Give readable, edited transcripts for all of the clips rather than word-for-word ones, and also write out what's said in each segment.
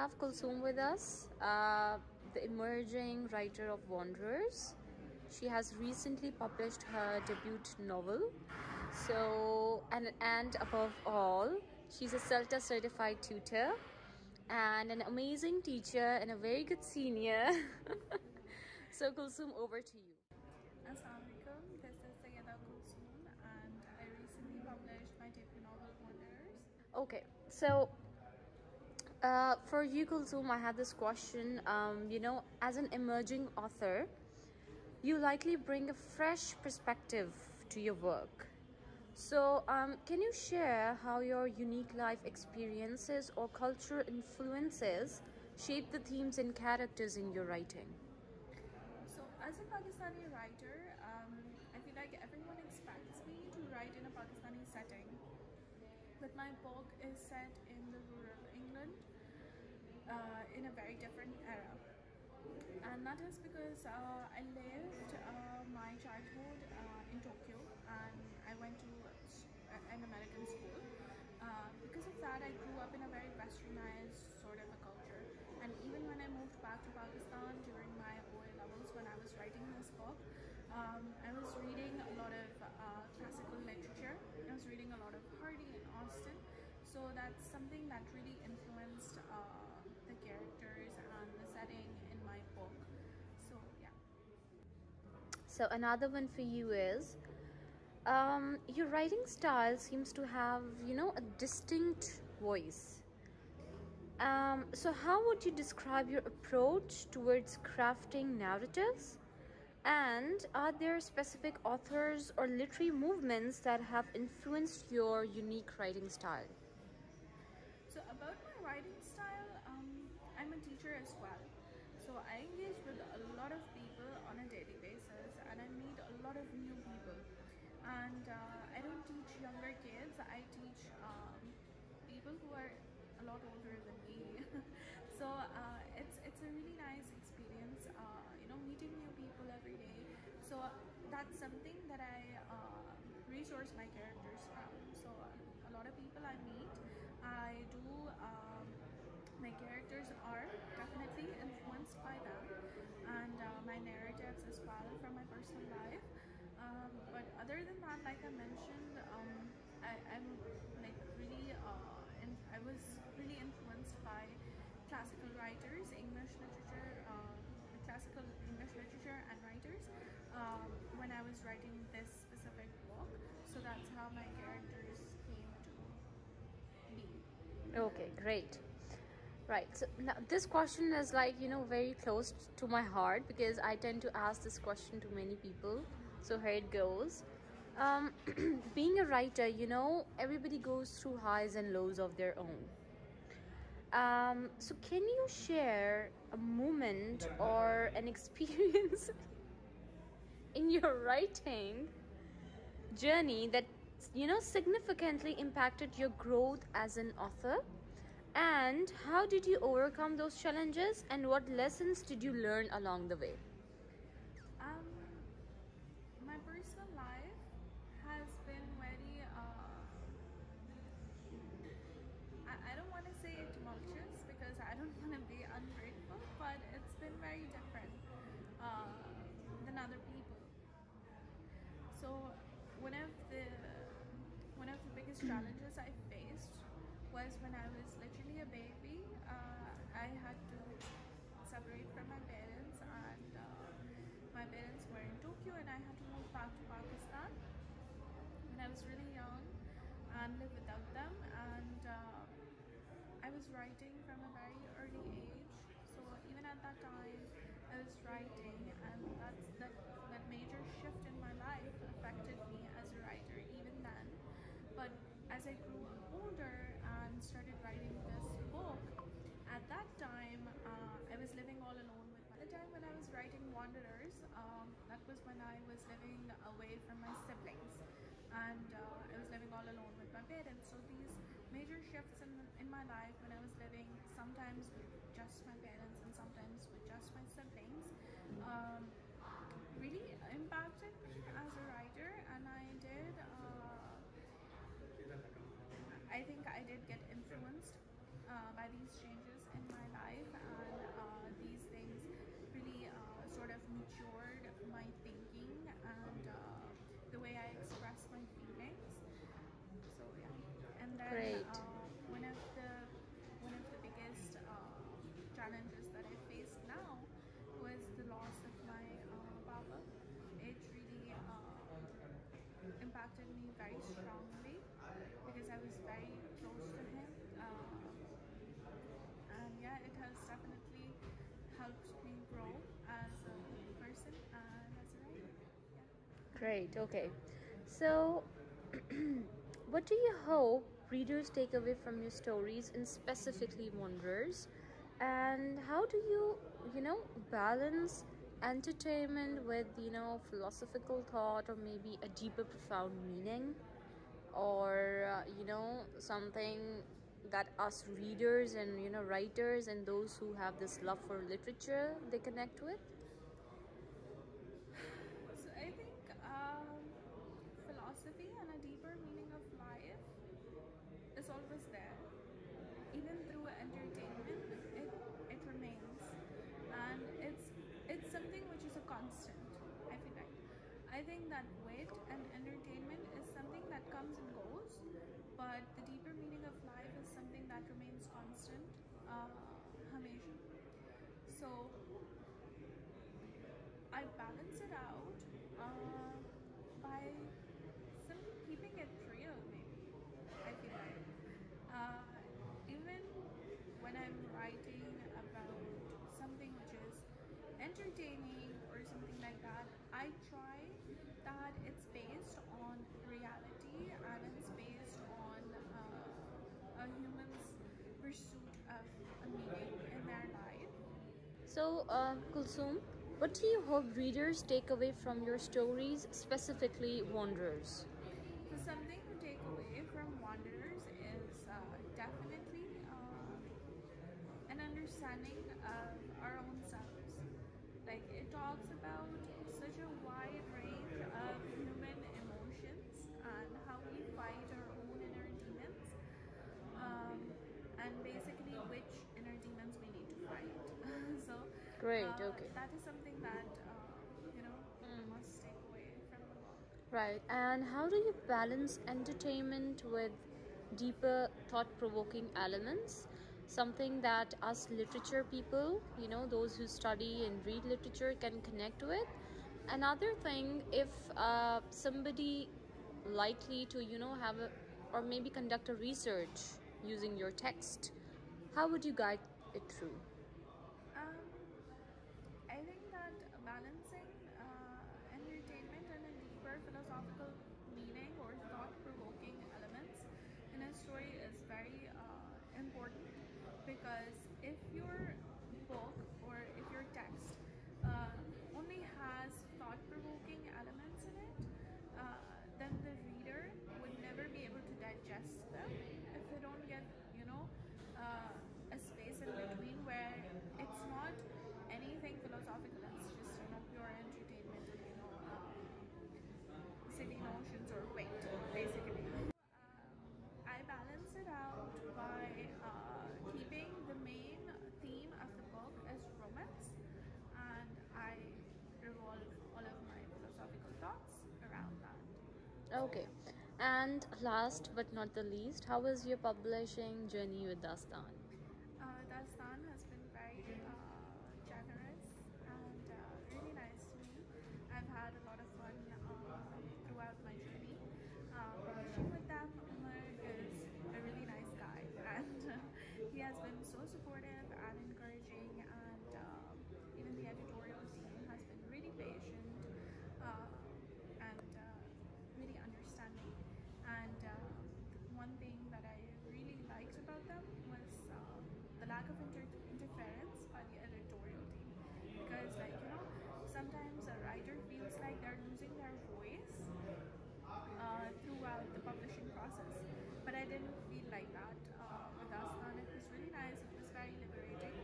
have Kulsoom with us, the emerging writer of Wanderers. She has recently published her debut novel. So, and above all, she's a CELTA certified tutor and an amazing teacher and a very good senior. So, Kulsoom, over to you. Assalamualaikum, this is Syeda Kulsoom and I recently published my debut novel Wanderers. Okay, so for you, Kulsoom, I had this question. As an emerging author, you likely bring a fresh perspective to your work. So, can you share how your unique life experiences or cultural influences shape the themes and characters in your writing? So, as a Pakistani writer, I feel like everyone expects me to write in a Pakistani setting. But my book is set in the rural England in a very different era. And that is because I lived my childhood in Tokyo and I went to an American school. Because of that, I grew up in a very westernized sort of a culture. And even when I moved back to Pakistan during my OA levels, when I was writing this book, I was reading a lot of classical literature. I was reading a lot of Hardy and Austen. So that's something that really influenced the characters and the setting in my book. So yeah. So another one for you is your writing style seems to have, a distinct voice. So how would you describe your approach towards crafting narratives? And are there specific authors or literary movements that have influenced your unique writing style? So about my writing style, I'm a teacher as well. So I engage with a lot of people on a daily basis and I meet a lot of new people. And I don't teach younger kids, I teach people who are a lot older than me. So it's a really nice experience, meeting new people every day. So that's something that I resource my characters from. So a lot of people I meet, I do my characters are definitely influenced by them and my narratives as well from my personal life. But other than that, like I mentioned, I'm like really I was really influenced by classical writers, English literature, classical English literature and writers when I was writing this specific book. So that's how my characters came to be. Okay, great. Right, so now this question is like, very close to my heart because I tend to ask this question to many people. So here it goes. Being a writer, everybody goes through highs and lows of their own. So can you share a moment or an experience in your writing journey that, significantly impacted your growth as an author? And how did you overcome those challenges and what lessons did you learn along the way? My personal life has been very I don't want to say tumultuous because I don't want to be ungrateful, but it's been very different than other people. So one of the biggest challenges I faced was when I was literally a baby. I had to separate from my parents, and my parents were in Tokyo, and I had to move back to Pakistan when I was really young and live without them. And I was writing from a very early age, so even at that time I was writing, and that major shift in my life affected me as a writer even then. But as I grew older and started writing this book, at that time I was living all alone with the time when I was writing Wanderers, that was when I was living away from my siblings and I was living all alone with my parents. So these major shifts in my life when I was living sometimes with just my parents and sometimes with just my siblings really impacted me as a writer, and I think I did get influenced by these changes in my life, and these things really sort of matured my thinking and the way I express my feelings. So yeah, and then Great. one of the biggest challenges that I face now was the loss of my papa. It really impacted me very strongly because I was very close to him, and yeah, it has definitely helped me grow as a person and as a writer. Yeah. Great. Okay. So, what do you hope readers take away from your stories, and specifically Wanderers? And how do you balance entertainment with, philosophical thought, or maybe a deeper, profound meaning, or, something that us readers and, writers and those who have this love for literature, they connect with? So I think philosophy and a deeper meaning of life is always there. Even through entertainment, it remains, and it's something which is a constant. I feel like I think that wit and entertainment is something that comes and goes, but the deeper meaning of life is something that remains constant. Hamisha. So I balance it out uh, by simply keeping it real, maybe. I feel like. Uh, Even when I'm writing about something which is entertaining or something like that, I try that it's based on reality and it's based on a human's pursuit of a meaning in their life. So, Kulsoom, what do you hope readers take away from your stories, specifically Wanderers? So something to take away from Wanderers is definitely an understanding of our own selves. Like it talks about such a wide range of human emotions and how we fight our own inner demons, um, and basically which inner demons we need to fight. So Great, okay. that is something that people must take away from the book. Right, and how do you balance entertainment with deeper thought provoking elements? Something that us literature people, those who study and read literature, can connect with. Another thing, if somebody likely to, have a, or maybe conduct a research using your text, how would you guide it through? Um, I think that balancing entertainment and a deeper philosophical meaning or thought-provoking elements in a story is very important, because if your book or if your text uh, only has thought-provoking elements in it, then the reader would never be able to digest them if they don't get, uh, a space in between where it's not anything philosophical. It's just pure entertainment and silly notions or wit, basically. I balance it out by keeping the main theme of the book as romance, and I revolve all of my philosophical thoughts around that. So Okay, yeah. and last but not the least, how was your publishing journey with Dastan? Daastan has been very generous and really nice to me. I've had a lot of fun throughout my journey. Publishing with them, Umar is a really nice guy, and he has been so supportive and encouraging, and even the editorial team has been really patient uh, and really understanding. And one thing that I really liked about them was the lack of interference by the editorial team, because sometimes a writer feels like they're losing their voice throughout the publishing process, but I didn't feel like that with Aslan. It was really nice, it was very liberating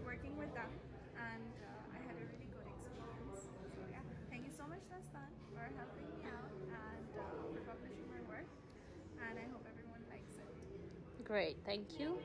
working with them, and I had a really good experience. So yeah, thank you so much, Dastan, for helping me out and for publishing my work, and I hope everyone likes it. Great, thank you.